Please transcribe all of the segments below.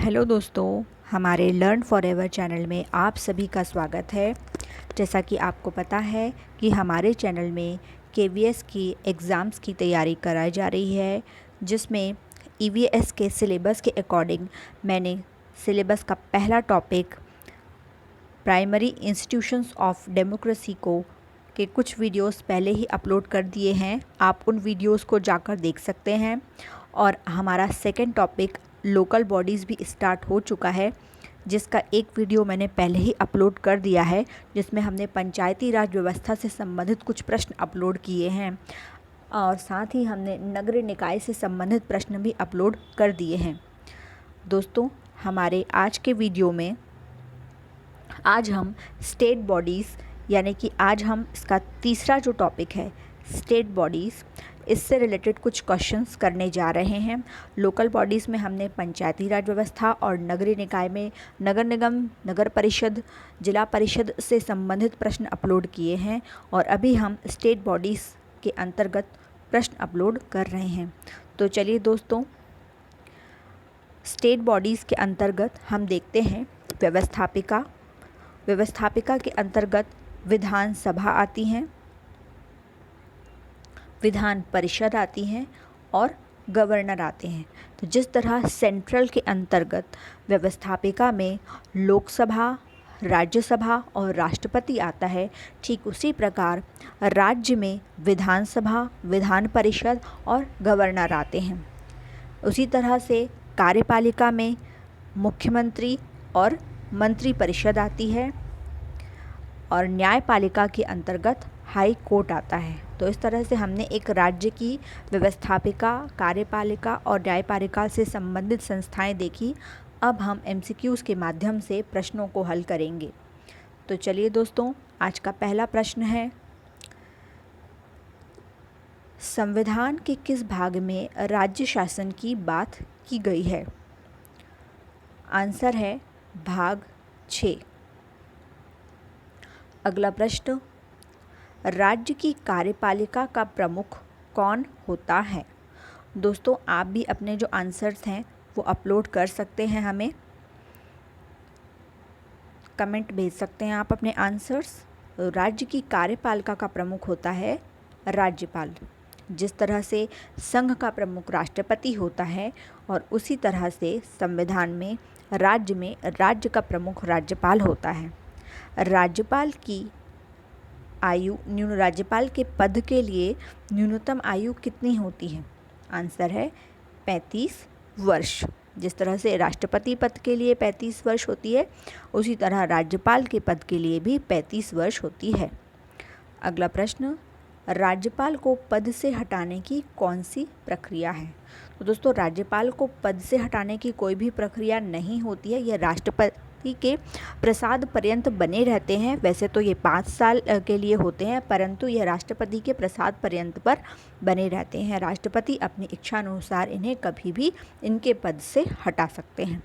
Hello दोस्तों, हमारे learn forever channel में आप सभी का स्वागत है। जैसा कि आपको पता है कि हमारे चैनल में केवीएस की एग्ज़ाम्स की तैयारी कराई जा रही है, जिसमें ईवीएस के सिलेबस के अकॉर्डिंग मैंने सिलेबस का पहला topic primary institutions of democracy को के कुछ वीडियोस पहले ही अपलोड कर दिए हैं। आप उन वीडियोस को जाकर देख सकते हैं। और हमारा सेकंड टॉपिक लोकल बॉडीज़ भी स्टार्ट हो चुका है, जिसका एक वीडियो मैंने पहले ही अपलोड कर दिया है, जिसमें हमने पंचायती राज व्यवस्था से संबंधित कुछ प्रश्न अपलोड किए हैं और साथ ही हमने नगरीय निकाय से संबंधित प्रश्न भी अपलोड कर दिए हैं। दोस्तों, हमारे आज के वीडियो में आज हम स्टेट बॉडीज़ यानी कि आज हम इसका तीसरा जो टॉपिक है स्टेट बॉडीज़, इससे रिलेटेड कुछ क्वेश्चंस करने जा रहे हैं। लोकल बॉडीज़ में हमने पंचायती राज व्यवस्था और नगरीय निकाय में नगर निगम, नगर परिषद, जिला परिषद से संबंधित प्रश्न अपलोड किए हैं और अभी हम स्टेट बॉडीज़ के अंतर्गत प्रश्न अपलोड कर रहे हैं। तो चलिए दोस्तों, स्टेट बॉडीज़ के अंतर्गत हम देखते हैं व्यवस्थापिका के अंतर्गत विधानसभा आती हैं, विधान परिषद आती हैं और गवर्नर आते हैं। तो जिस तरह सेंट्रल के अंतर्गत व्यवस्थापिका में लोकसभा, राज्यसभा और राष्ट्रपति आता है, ठीक उसी प्रकार राज्य में विधानसभा, विधान परिषद और गवर्नर आते हैं। उसी तरह से कार्यपालिका में मुख्यमंत्री और मंत्री परिषद आती है और न्यायपालिका के अंतर्गत हाई कोर्ट आता है। तो इस तरह से हमने एक राज्य की व्यवस्थापिका, कार्यपालिका और न्यायपालिका से संबंधित संस्थाएं देखी। अब हम एमसीक्यूज़ के माध्यम से प्रश्नों को हल करेंगे। तो चलिए दोस्तों, आज का पहला प्रश्न है, संविधान के किस भाग में राज्य शासन की बात की गई है? आंसर है भाग 6। अगला प्रश्न, राज्य की कार्यपालिका का प्रमुख कौन होता है? दोस्तों, आप भी अपने जो आंसर्स हैं वो अपलोड कर सकते हैं, हमें कमेंट भेज सकते हैं आप अपने आंसर्स। राज्य की कार्यपालिका का प्रमुख होता है राज्यपाल। जिस तरह से संघ का प्रमुख राष्ट्रपति होता है और उसी तरह से संविधान में राज्य का प्रमुख राज्यपाल होता है। राज्यपाल के पद के लिए न्यूनतम आयु कितनी होती है? आंसर है 35 वर्ष। जिस तरह से राष्ट्रपति पद के लिए 35 वर्ष होती है, उसी तरह राज्यपाल के पद के लिए भी 35 वर्ष होती है। अगला प्रश्न, राज्यपाल को पद से हटाने की कौन सी प्रक्रिया है? तो दोस्तों, राज्यपाल को पद से हटाने की कोई भी प्रक्रिया नहीं होती है। यह राष्ट्रपति के प्रसाद पर्यंत बने रहते हैं। वैसे तो ये 5 साल के लिए होते हैं, परंतु यह राष्ट्रपति के प्रसाद पर्यंत पर बने रहते हैं। राष्ट्रपति अपनी इच्छा अनुसार इन्हें कभी भी इनके पद से हटा सकते हैं।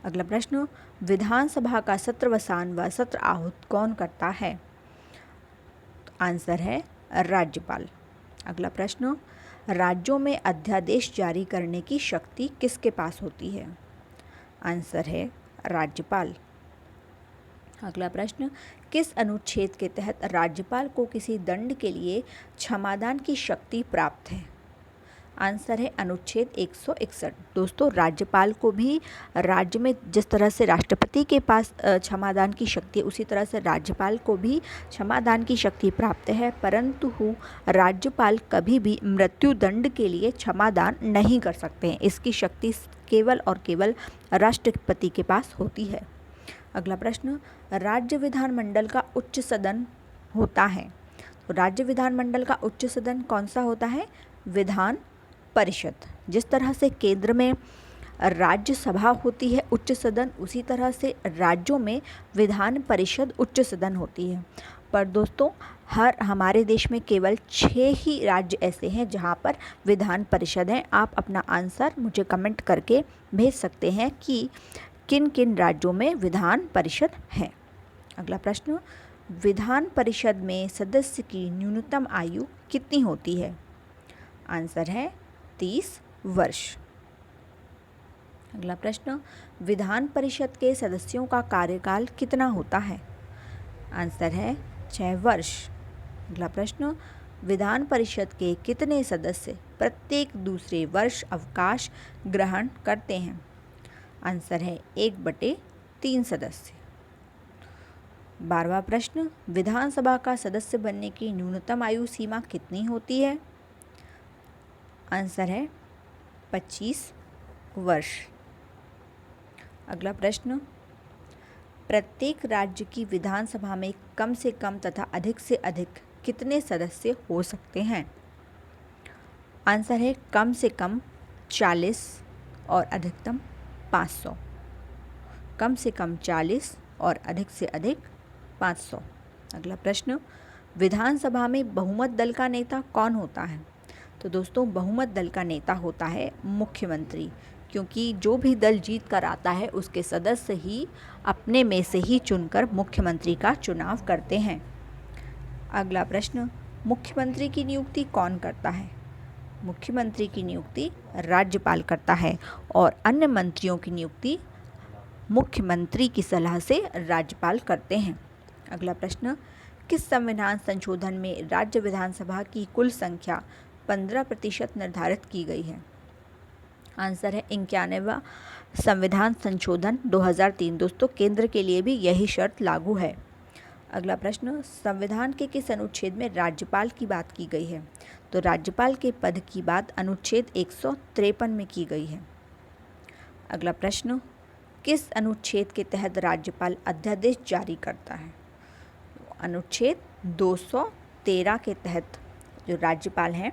अगला प्रश्न, विधानसभा का सत्रवसान व सत्र आहूत कौन करता है? आंसर है राज्यपाल। अगला प्रश्न, राज्यों में अध्यादेश जारी करने की शक्ति किसके पास होती है? आंसर है राज्यपाल। अगला प्रश्न, किस अनुच्छेद के तहत राज्यपाल को किसी दंड के लिए क्षमादान की शक्ति प्राप्त है? आंसर है अनुच्छेद 161। दोस्तों, राज्यपाल को भी राज्य में जिस तरह से राष्ट्रपति के पास क्षमादान की शक्ति है, उसी तरह से राज्यपाल को भी क्षमादान की शक्ति प्राप्त है, परंतु राज्यपाल कभी भी मृत्यु दंड के लिए क्षमादान नहीं कर सकते हैं। इसकी शक्ति केवल और केवल राष्ट्रपति के पास होती है। अगला प्रश्न, राज्य विधानमंडल का उच्च सदन होता है। तो राज्य विधानमंडल का उच्च सदन कौन सा होता है? विधान परिषद। जिस तरह से केंद्र में राज्यसभा होती है उच्च सदन, उसी तरह से राज्यों में विधान परिषद उच्च सदन होती है। पर दोस्तों, हमारे देश में केवल 6 ही राज्य ऐसे हैं जहां पर विधान परिषद हैं। आप अपना आंसर मुझे कमेंट करके भेज सकते हैं कि किन किन राज्यों में विधान परिषद है। अगला प्रश्न, विधान परिषद में सदस्य की न्यूनतम आयु कितनी होती है? आंसर है 30 वर्ष। अगला प्रश्न, विधान परिषद के सदस्यों का कार्यकाल कितना होता है? आंसर है 6 वर्ष। अगला प्रश्न, विधान परिषद के कितने सदस्य प्रत्येक दूसरे वर्ष अवकाश ग्रहण करते हैं? आंसर है 1/3 सदस्य। 12वां प्रश्न, विधानसभा का सदस्य बनने की न्यूनतम आयु सीमा कितनी होती है? आंसर है 25 वर्ष। अगला प्रश्न, प्रत्येक राज्य की विधानसभा में कम से कम तथा अधिक से अधिक कितने सदस्य हो सकते हैं? आंसर है कम से कम 40 और अधिकतम 500। कम से कम 40 और अधिक से अधिक 500। अगला प्रश्न, विधानसभा में बहुमत दल का नेता कौन होता है? तो दोस्तों, बहुमत दल का नेता होता है मुख्यमंत्री, क्योंकि जो भी दल जीत कर आता है उसके सदस्य ही अपने में से ही चुनकर मुख्यमंत्री का चुनाव करते हैं। अगला प्रश्न, मुख्यमंत्री की नियुक्ति कौन करता है? मुख्यमंत्री की नियुक्ति राज्यपाल करता है और अन्य मंत्रियों की नियुक्ति मुख्यमंत्री की सलाह से राज्यपाल करते हैं। अगला प्रश्न, किस संविधान संशोधन में राज्य विधानसभा की कुल संख्या 15% निर्धारित की गई है? आंसर है 91वां संविधान संशोधन 2003। दोस्तों, केंद्र के लिए भी यही शर्त लागू है। अगला प्रश्न, संविधान के किस अनुच्छेद में राज्यपाल की बात की गई है? तो राज्यपाल के पद की बात अनुच्छेद 153 में की गई है। अगला प्रश्न, किस अनुच्छेद के तहत राज्यपाल अध्यादेश जारी करता है? अनुच्छेद 213 के तहत जो राज्यपाल हैं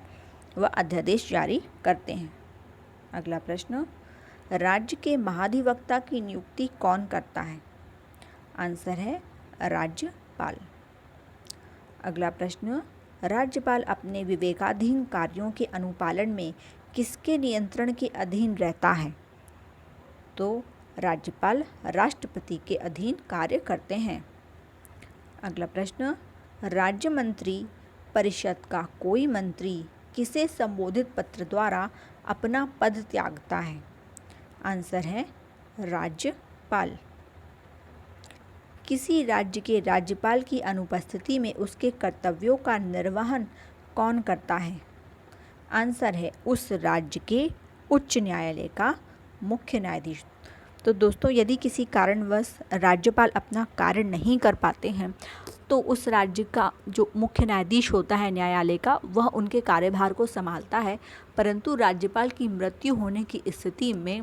वह अध्यादेश जारी करते हैं। अगला प्रश्न, राज्य के महाधिवक्ता की नियुक्ति कौन करता है? आंसर है राज्यपाल। अगला प्रश्न, राज्यपाल अपने विवेकाधीन कार्यों के अनुपालन में किसके नियंत्रण के अधीन रहता है? तो राज्यपाल राष्ट्रपति के अधीन कार्य करते हैं। अगला प्रश्न, राज्य मंत्री परिषद का कोई मंत्री किसे संबोधित पत्र द्वारा अपना पद त्यागता है? आंसर है राज्यपाल। किसी राज्य के राज्यपाल की अनुपस्थिति में उसके कर्तव्यों का निर्वहन कौन करता है? आंसर है उस राज्य के उच्च न्यायालय का मुख्य न्यायाधीश। तो दोस्तों, यदि किसी कारणवश राज्यपाल अपना कार्य नहीं कर पाते हैं तो उस राज्य का जो मुख्य न्यायाधीश होता है न्यायालय का, वह उनके कार्यभार को संभालता है। परंतु राज्यपाल की मृत्यु होने की स्थिति में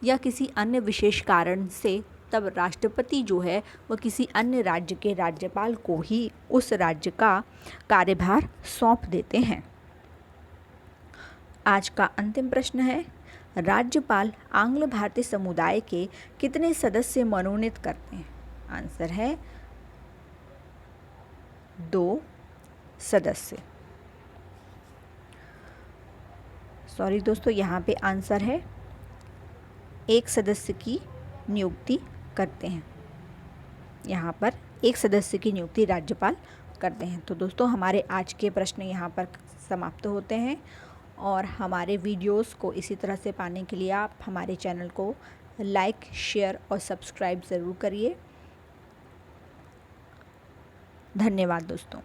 या किसी अन्य विशेष कारण से तब राष्ट्रपति जो है वह किसी अन्य राज्य के राज्यपाल को ही उस राज्य का कार्यभार सौंप देते हैं। आज का अंतिम प्रश्न है, राज्यपाल आंग्ल भारतीय समुदाय के कितने सदस्य मनोनीत करते हैं? आंसर है 2 सदस्य। सॉरी दोस्तों, यहाँ पे आंसर है 1 सदस्य की नियुक्ति करते हैं। यहाँ पर 1 सदस्य की नियुक्ति राज्यपाल करते हैं। तो दोस्तों, हमारे आज के प्रश्न यहाँ पर समाप्त होते हैं और हमारे वीडियोस को इसी तरह से पाने के लिए आप हमारे चैनल को लाइक, शेयर और सब्सक्राइब ज़रूर करिए। धन्यवाद दोस्तों।